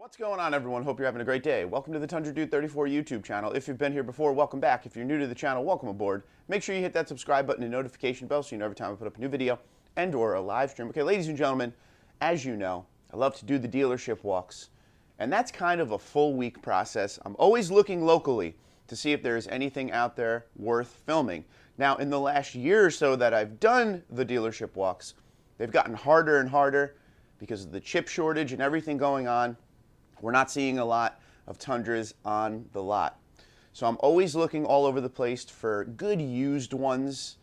What's going on, everyone? Hope you're having a great day. Welcome to the Tundra Dude 34 YouTube channel. If you've been here before, welcome back. If you're new to the channel, welcome aboard. Make sure you hit that subscribe button and notification bell so you know every time I put up a new video and or a live stream. Okay, ladies and gentlemen, as you know, I love to do the dealership walks, and that's kind of a full week process. I'm always looking locally to see if there's anything out there worth filming. Now, in the last year or so that I've done the dealership walks, they've gotten harder and harder because of the chip shortage and everything going on. We're not seeing a lot of Tundras on the lot. So I'm always looking all over the place for good used ones,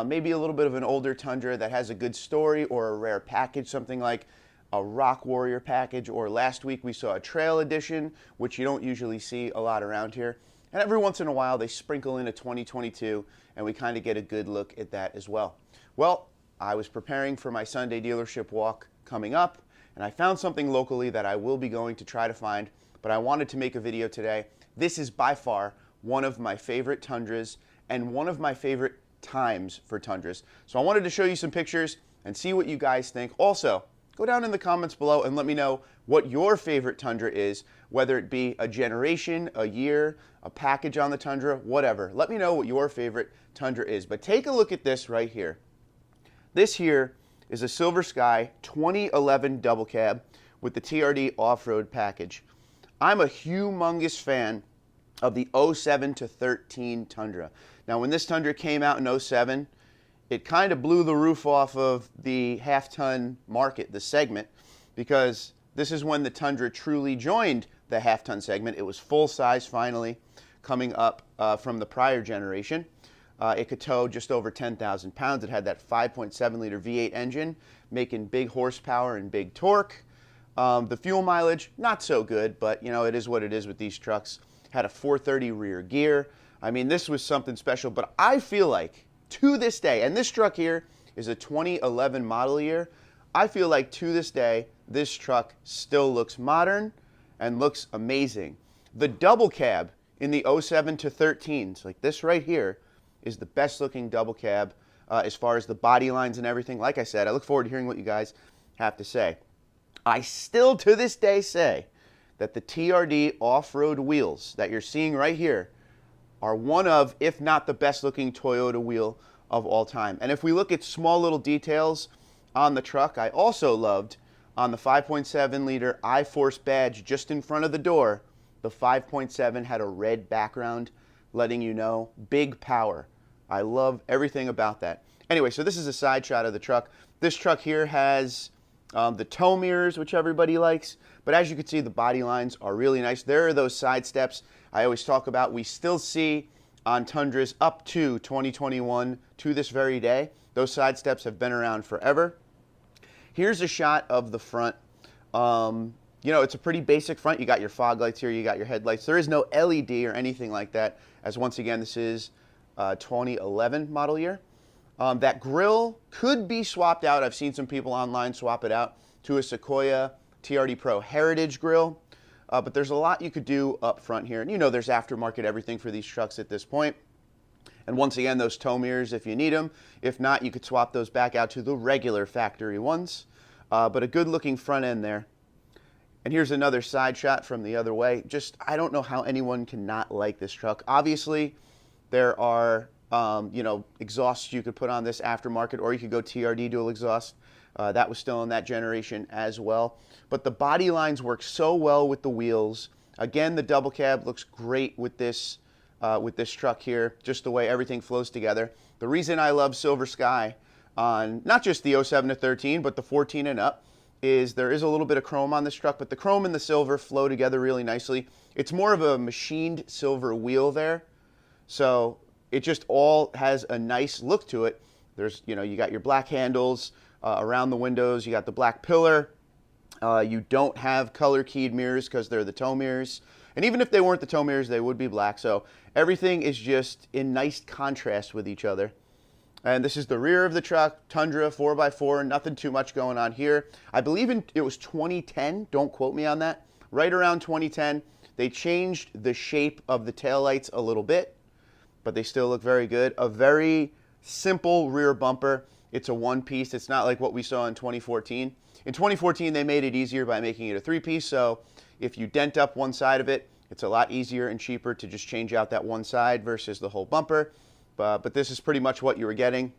maybe a little bit of an older Tundra that has a good story or a rare package, something like a Rock Warrior package, or last week we saw a Trail Edition, which you don't usually see a lot around here. And every once in a while they sprinkle in a 2022 and we kind of get a good look at that as well. Well, I was preparing for my Sunday dealership walk coming up, and I found something locally that I will be going to try to find, but I wanted to make a video today. This is by far one of my favorite Tundras and one of my favorite times for Tundras. So I wanted to show you some pictures and see what you guys think. Also, go down in the comments below and let me know what your favorite Tundra is, whether it be a generation, a year, a package on the Tundra, whatever. Let me know what your favorite Tundra is. But take a look at this right here. This here is a Silver Sky 2011 double cab with the TRD off-road package. I'm a humongous fan of the 07 to 13 Tundra. Now, when this Tundra came out in 07, it kind of blew the roof off of the half-ton market, the segment, because this is when the Tundra truly joined the half-ton segment. It was full size finally, coming up from the prior generation. It could tow just over 10,000 pounds. It had that 5.7 liter V8 engine, making big horsepower and big torque. The fuel mileage, not so good, but you know, it is what it is with these trucks. Had a 430 rear gear. I mean, this was something special, but I feel like to this day, and this truck here is a 2011 model year, I feel like to this day, this truck still looks modern and looks amazing. The double cab in the 07 to 13s, like this right here, is the best looking double cab as far as the body lines and everything. Like I said, I look forward to hearing what you guys have to say. I still to this day say that the TRD off-road wheels that you're seeing right here are one of, if not the best looking Toyota wheel of all time. And if we look at small little details on the truck, I also loved on the 5.7 liter I-Force badge just in front of the door, the 5.7 had a red background letting you know big power. I love everything about that. Anyway, so this is a side shot of the truck. This truck here has the tow mirrors, which everybody likes, but as you can see, the body lines are really nice. There are those side steps I always talk about. We still see on Tundras up to 2021 to this very day. Those side steps have been around forever. Here's a shot of the front. You know, it's a pretty basic front. You got your fog lights here, you got your headlights. There is no LED or anything like that, as once again, this is 2011 model year. That grille could be swapped out. I've seen some people online swap it out to a Sequoia TRD Pro Heritage grille. But there's a lot you could do up front here. And you know there's aftermarket everything for these trucks at this point. And once again, those tow mirrors if you need them. If not, you could swap those back out to the regular factory ones. But a good looking front end there. And here's another side shot from the other way. Just, I don't know how anyone can not like this truck. Obviously, there are, you know, exhausts you could put on this aftermarket, or you could go TRD dual exhaust. That was still in that generation as well. But the body lines work so well with the wheels. Again, the double cab looks great with this truck here, just the way everything flows together. The reason I love Silver Sky on not just the 07 to 13, but the 14 and up, is there is a little bit of chrome on this truck, but the chrome and the silver flow together really nicely. It's more of a machined silver wheel there, so it just all has a nice look to it. There's, you know, you got your black handles around the windows, you got the black pillar. You don't have color keyed mirrors because they're the tow mirrors. And even if they weren't the tow mirrors, they would be black. So everything is just in nice contrast with each other. And this is the rear of the truck, Tundra 4x4, nothing too much going on here. I believe it was 2010, don't quote me on that. Right around 2010, they changed the shape of the taillights a little bit, but they still look very good. A very simple rear bumper. It's a one-piece. It's not like what we saw in 2014. In 2014, they made it easier by making it a three-piece, so if you dent up one side of it, it's a lot easier and cheaper to just change out that one side versus the whole bumper. But this is pretty much what you were getting.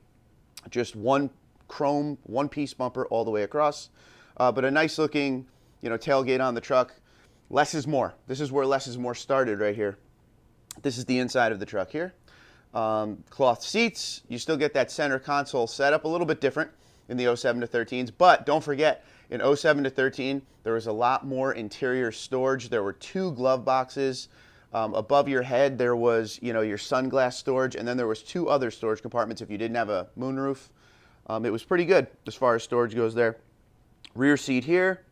Just one chrome, one-piece bumper all the way across. But a nice looking, tailgate on the truck. Less is more. This is where less is more started right here. This is the inside of the truck here. Cloth seats. You still get that center console setup, a little bit different in the 07 to 13s. But don't forget, in 07 to 13, there was a lot more interior storage. There were 2 glove boxes. Above your head, there was, your sunglass storage, and then there was 2 other storage compartments if you didn't have a moonroof. It was pretty good as far as storage goes there. Rear seat here.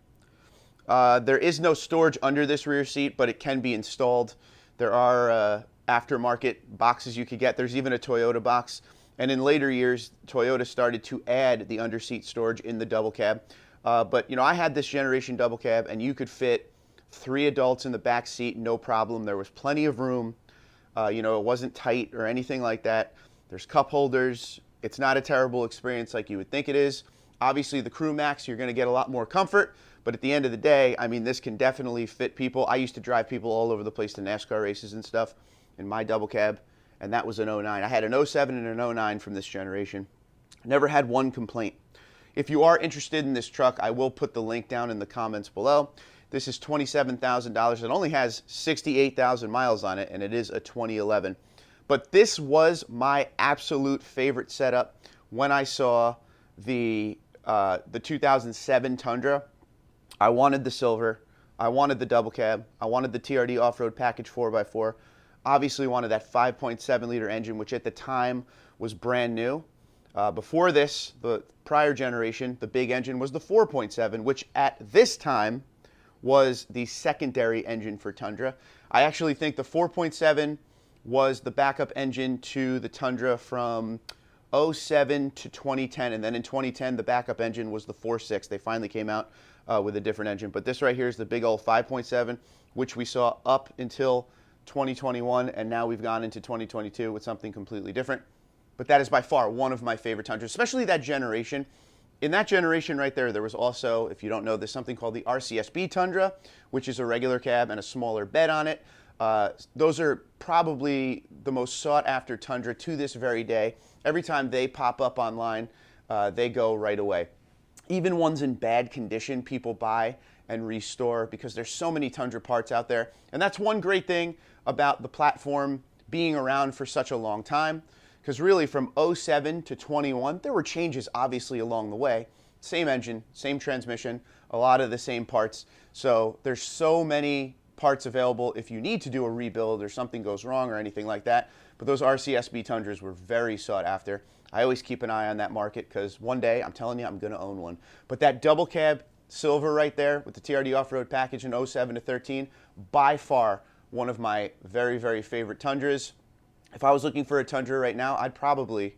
There is no storage under this rear seat, but it can be installed. There are aftermarket boxes you could get. There's even a Toyota box. And in later years, Toyota started to add the underseat storage in the double cab. But I had this generation double cab, and you could fit 3 adults in the back seat, no problem. There was plenty of room. It wasn't tight or anything like that. There's cup holders. It's not a terrible experience like you would think it is. Obviously, the Crew Max, you're going to get a lot more comfort. But at the end of the day, this can definitely fit people. I used to drive people all over the place to NASCAR races and stuff in my double cab, and that was an 09. I had an 07 and an 09 from this generation. Never had one complaint. If you are interested in this truck, I will put the link down in the comments below. This is $27,000. It only has 68,000 miles on it, and it is a 2011. But this was my absolute favorite setup when I saw the 2007 Tundra. I wanted the silver. I wanted the double cab. I wanted the TRD off-road package 4x4. Obviously wanted that 5.7 liter engine, which at the time was brand new. Before this, the prior generation, the big engine was the 4.7, which at this time was the secondary engine for Tundra. I actually think the 4.7 was the backup engine to the Tundra from 07 to 2010, and then in 2010 the backup engine was the 4.6. They finally came out with a different engine, but this right here is the big old 5.7, which we saw up until 2021, and now we've gone into 2022 with something completely different. But that is by far one of my favorite Tundras, especially that generation. In that generation right there, there was also, if you don't know, there's something called the RCSB Tundra, which is a regular cab and a smaller bed on it. Those are probably the most sought after Tundra to this very day. Every time they pop up online, they go right away. Even ones in bad condition, people buy and restore because there's so many Tundra parts out there. And that's one great thing about the platform being around for such a long time. Because really from 07 to 21, there were changes obviously along the way. Same engine, same transmission, a lot of the same parts. So there's so many parts available if you need to do a rebuild or something goes wrong or anything like that. But those RCSB Tundras were very sought after. I always keep an eye on that market because one day, I'm telling you, I'm going to own one. But that double cab silver right there with the TRD off-road package in 07 to 13, by far one of my very, very favorite Tundras. If I was looking for a Tundra right now, I'd probably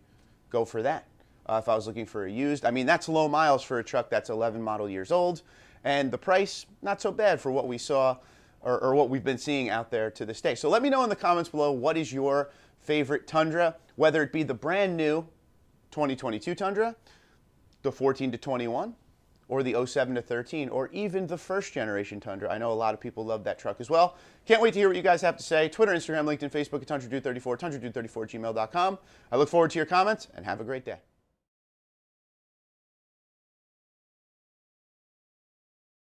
go for that. If I was looking for a used, that's low miles for a truck that's 11 model years old. And the price, not so bad for what we saw or what we've been seeing out there to this day. So let me know in the comments below, what is your favorite Tundra, whether it be the brand new 2022 Tundra, the 14 to 21, or the 07 to 13, or even the first generation Tundra. I know a lot of people love that truck as well. Can't wait to hear what you guys have to say. Twitter, Instagram, LinkedIn, Facebook at TundraDude34, TundraDude34@gmail.com. I look forward to your comments, and have a great day.